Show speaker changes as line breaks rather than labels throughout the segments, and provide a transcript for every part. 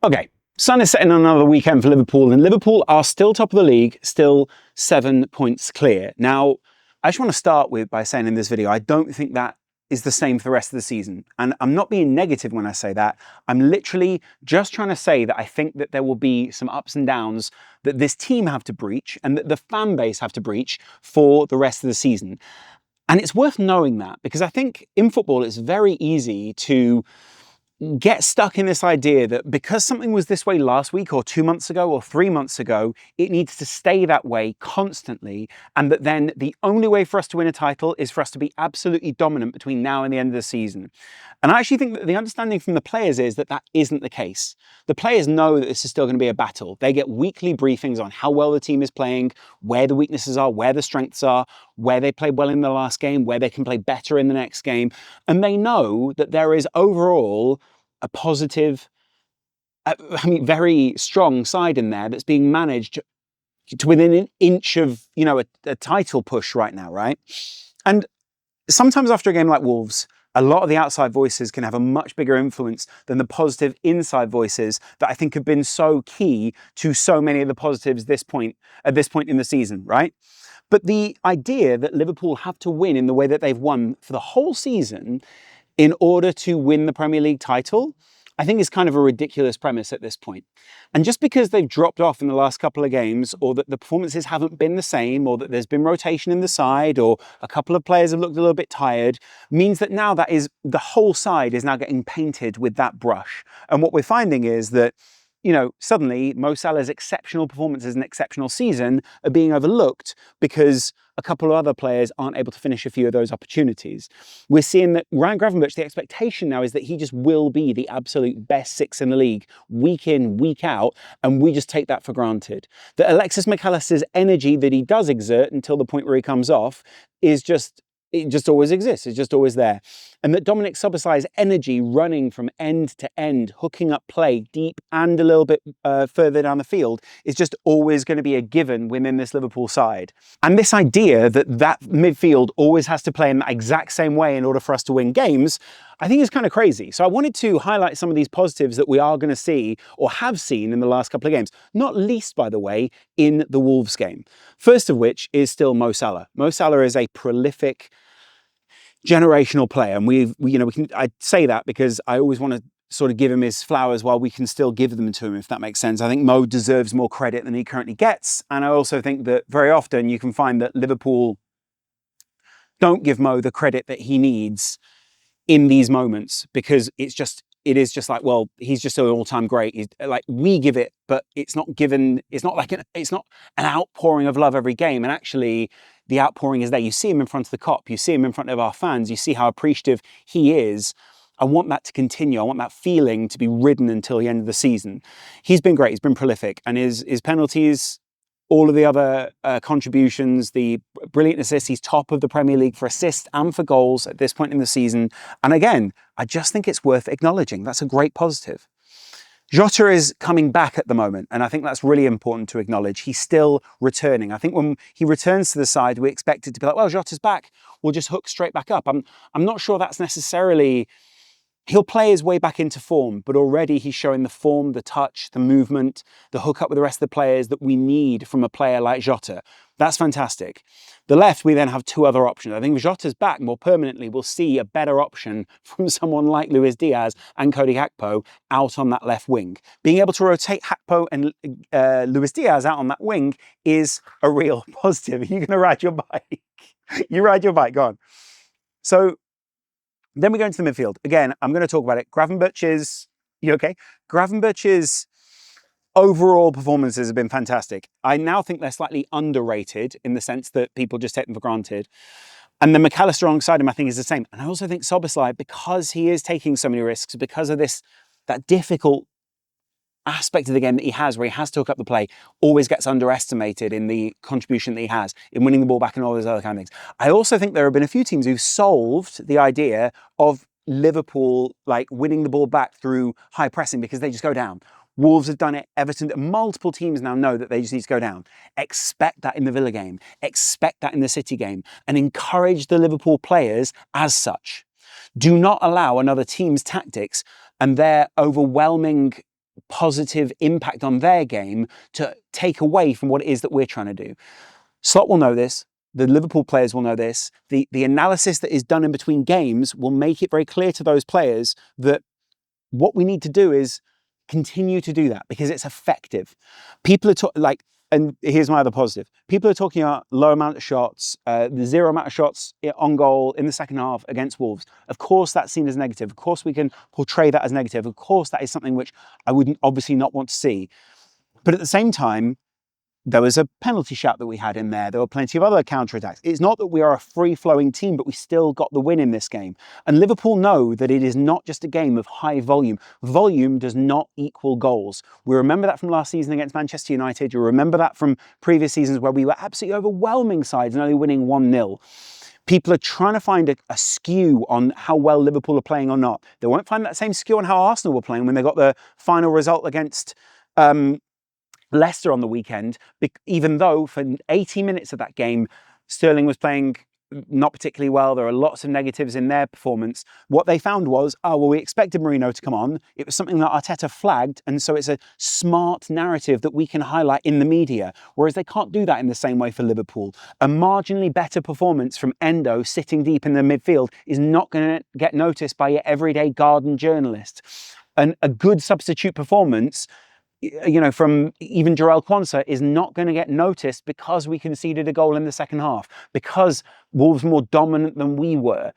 Okay, sun is setting on another weekend for Liverpool, and Liverpool are still top of the league, still 7 points clear. Now, I just want to start by saying in this video, I don't think that is the same for the rest of the season. And I'm not being negative when I say that. I'm literally just trying to say that I think that there will be some ups and downs that this team have to breach and that the fan base have to breach for the rest of the season. And it's worth knowing that, because I think in football it's very easy to get stuck in this idea that because something was this way last week or 2 months ago or 3 months ago, it needs to stay that way constantly, and that then the only way for us to win a title is for us to be absolutely dominant between now and the end of the season. And I actually think that the understanding from the players is that that isn't the case. The players know that this is still going to be a battle. They get weekly briefings on how well the team is playing, where the weaknesses are, where the strengths are, where they played well in the last game, where they can play better in the next game. And they know that there is overall a positive, very strong side in there that's being managed to within an inch of, a title push right now, right? And sometimes after a game like Wolves, a lot of the outside voices can have a much bigger influence than the positive inside voices that I think have been so key to so many of the positives at this point in the season, right? But the idea that Liverpool have to win in the way that they've won for the whole season in order to win the Premier League title, I think is kind of a ridiculous premise at this point. And just because they've dropped off in the last couple of games, or that the performances haven't been the same, or that there's been rotation in the side, or a couple of players have looked a little bit tired, means that now the whole side is now getting painted with that brush. And what we're finding is that, suddenly Mo Salah's exceptional performances and exceptional season are being overlooked because a couple of other players aren't able to finish a few of those opportunities. We're seeing that Ryan Gravenberch, the expectation now is that he just will be the absolute best six in the league, week in, week out, and we just take that for granted. That Alexis McAllister's energy that he does exert until the point where he comes off it just always exists. It's just always there. And that Dominic Szoboszlai's energy running from end to end, hooking up play deep and a little bit further down the field is just always going to be a given within this Liverpool side. And this idea that midfield always has to play in that exact same way in order for us to win games, I think is kind of crazy. So I wanted to highlight some of these positives that we are going to see or have seen in the last couple of games, not least, by the way, in the Wolves game. First of which is still Mo Salah. Mo Salah is a prolific generational player, and I say that because I always want to sort of give him his flowers while we can still give them to him, if that makes sense. I think Mo deserves more credit than he currently gets, and I also think that very often you can find that Liverpool don't give Mo the credit that he needs in these moments, because it is just like, well, he's just an all-time great. We give it, but it's not an outpouring of love every game. And actually, the outpouring is there. You see him in front of the Kop, you see him in front of our fans, you see how appreciative he is. I want that to continue. I want that feeling to be ridden until the end of the season. He's been great. He's been prolific, and his penalties, all of the other contributions, the brilliant assists, he's top of the Premier League for assists and for goals at this point in the season. And again, I just think it's worth acknowledging. That's a great positive. Jota is coming back at the moment, and I think that's really important to acknowledge. He's still returning. I think when he returns to the side, we expect it to be like, well, Jota's back, we'll just hook straight back up. I'm not sure that's necessarily... He'll play his way back into form, but already he's showing the form, the touch, the movement, the hook up with the rest of the players that we need from a player like Jota. That's fantastic. The left, we then have two other options. I think if Jota's back more permanently, we'll see a better option from someone like Luis Diaz and Cody Gakpo out on that left wing. Being able to rotate Gakpo and Luis Diaz out on that wing is a real positive. You're going to ride your bike. You ride your bike, go on. So then we go into the midfield. Again, I'm going to talk about it. Gravenberch's overall performances have been fantastic. I now think they're slightly underrated in the sense that people just take them for granted. And then McAllister alongside him, I think, is the same. And I also think Szoboszlai, because he is taking so many risks, because of that difficult aspect of the game that he has, where he has to hook up the play, always gets underestimated in the contribution that he has in winning the ball back and all those other kind of things. I also think there have been a few teams who've solved the idea of Liverpool winning the ball back through high pressing because they just go down. Wolves have done it. Everton, multiple teams now know that they just need to go down. Expect that in the Villa game. Expect that in the City game, and encourage the Liverpool players as such. Do not allow another team's tactics and their overwhelming positive impact on their game to take away from what it is that we're trying to do. Slot will know this. The Liverpool players will know this. The analysis that is done in between games will make it very clear to those players that what we need to do is continue to do that because it's effective. People are and here's my other positive. People are talking about low amount of shots, the zero amount of shots on goal in the second half against Wolves. Of course, that's seen as negative. Of course, we can portray that as negative. Of course, that is something which I wouldn't obviously not want to see. But at the same time, there was a penalty shout that we had in there. There were plenty of other counterattacks. It's not that we are a free-flowing team, but we still got the win in this game. And Liverpool know that it is not just a game of high volume. Volume does not equal goals. We remember that from last season against Manchester United. You remember that from previous seasons where we were absolutely overwhelming sides and only winning 1-0. People are trying to find a skew on how well Liverpool are playing or not. They won't find that same skew on how Arsenal were playing when they got the final result against Leicester on the weekend, even though for 80 minutes of that game, Sterling was playing not particularly well. There are lots of negatives in their performance. What they found was, we expected Mourinho to come on. It was something that Arteta flagged, and so it's a smart narrative that we can highlight in the media, whereas they can't do that in the same way for Liverpool. A marginally better performance from Endo sitting deep in the midfield is not going to get noticed by your everyday garden journalist. And a good substitute performance from even Jarell Quansah is not going to get noticed because we conceded a goal in the second half, because Wolves were more dominant than we were.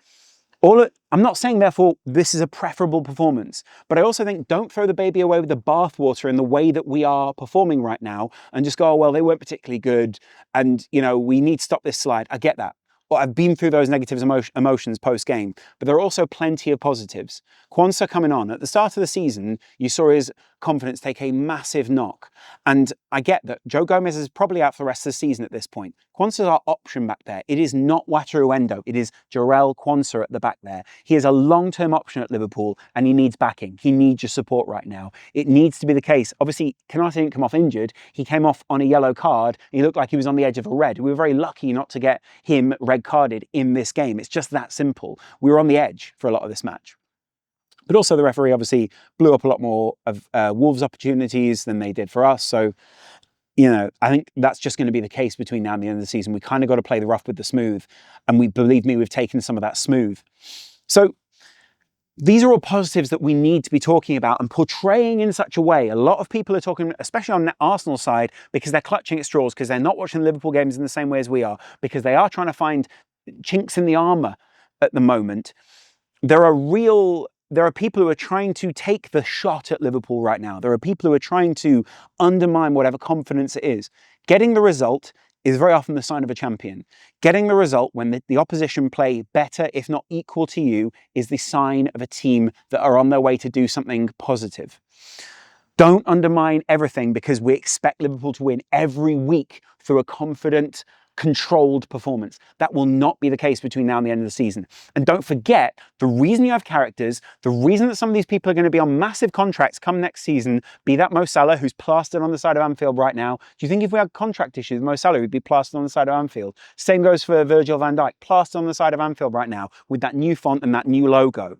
I'm not saying, therefore, this is a preferable performance, but I also think don't throw the baby away with the bathwater in the way that we are performing right now and just go, they weren't particularly good and, we need to stop this slide. I get that. Well, I've been through those negative emotions post-game, but there are also plenty of positives. Quansah coming on, at the start of the season, you saw his confidence take a massive knock. And I get that Joe Gomez is probably out for the rest of the season at this point. Quansah's our option back there. It is not Wataru Endo. It is Jarell Quansah at the back there. He is a long-term option at Liverpool, and he needs backing. He needs your support right now. It needs to be the case. Obviously, Konate didn't come off injured. He came off on a yellow card. He looked like he was on the edge of a red. We were very lucky not to get him red carded in this game. It's just that simple. We were on the edge for a lot of this match. But also the referee obviously blew up a lot more of Wolves' opportunities than they did for us. So, I think that's just going to be the case between now and the end of the season. We kind of got to play the rough with the smooth. And believe me, we've taken some of that smooth. So these are all positives that we need to be talking about and portraying in such a way. A lot of people are talking, especially on the Arsenal side, because they're clutching at straws, because they're not watching the Liverpool games in the same way as we are, because they are trying to find chinks in the armour at the moment. There are people who are trying to take the shot at Liverpool right now. There are people who are trying to undermine whatever confidence it is. Getting the result is very often the sign of a champion. Getting the result when the opposition play better, if not equal to you, is the sign of a team that are on their way to do something positive. Don't undermine everything because we expect Liverpool to win every week through a confident, controlled performance. That will not be the case between now and the end of the season. And don't forget, the reason you have characters, the reason that some of these people are going to be on massive contracts come next season, be that Mo Salah, who's plastered on the side of Anfield right now. Do you think if we had contract issues with Mo Salah, he'd be plastered on the side of Anfield? Same goes for Virgil van Dijk, plastered on the side of Anfield right now with that new font and that new logo.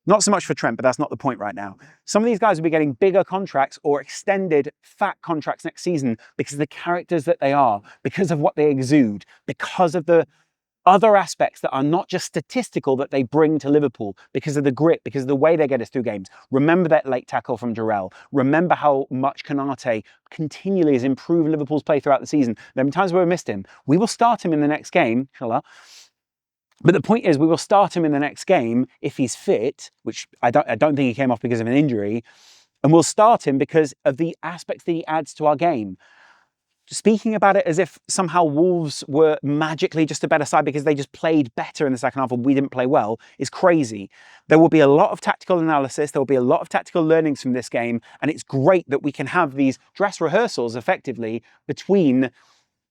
Not so much for Trent, but that's not the point right now. Some of these guys will be getting bigger contracts or extended fat contracts next season because of the characters that they are, because of what they exude, because of the other aspects that are not just statistical that they bring to Liverpool, because of the grit, because of the way they get us through games. Remember that late tackle from Jarell. Remember how much Konate continually has improved Liverpool's play throughout the season. There have been times where we missed him. We will start him in the next game, inshallah. But the point is, we will start him in the next game if he's fit, which I don't think he came off because of an injury, and we'll start him because of the aspects that he adds to our game. Speaking about it as if somehow Wolves were magically just a better side because they just played better in the second half and we didn't play well is crazy. There will be a lot of tactical analysis, there will be a lot of tactical learnings from this game, and it's great that we can have these dress rehearsals effectively between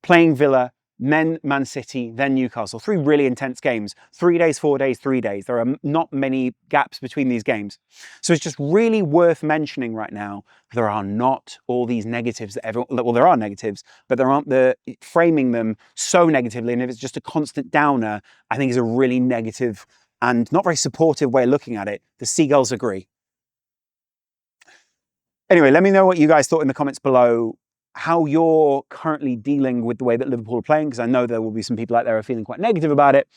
playing Villa, then Man City, then Newcastle. 3 really intense games. 3 days, 4 days, 3 days. There are not many gaps between these games. So it's just really worth mentioning right now, there are not all these negatives that there are negatives, but there aren't framing them so negatively. And if it's just a constant downer, I think is a really negative and not very supportive way of looking at it. The Seagulls agree. Anyway, let me know what you guys thought in the comments below, how you're currently dealing with the way that Liverpool are playing, because I know there will be some people out there who are feeling quite negative about it,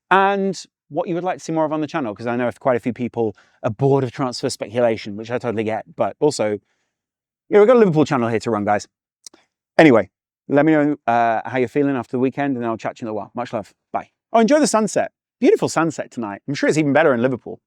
and what you would like to see more of on the channel, because I know quite a few people are bored of transfer speculation, which I totally get, but also, we've got a Liverpool channel here to run, guys. Anyway, let me know how you're feeling after the weekend, and I'll chat to you in a while. Much love. Bye. Oh, enjoy the sunset. Beautiful sunset tonight. I'm sure it's even better in Liverpool.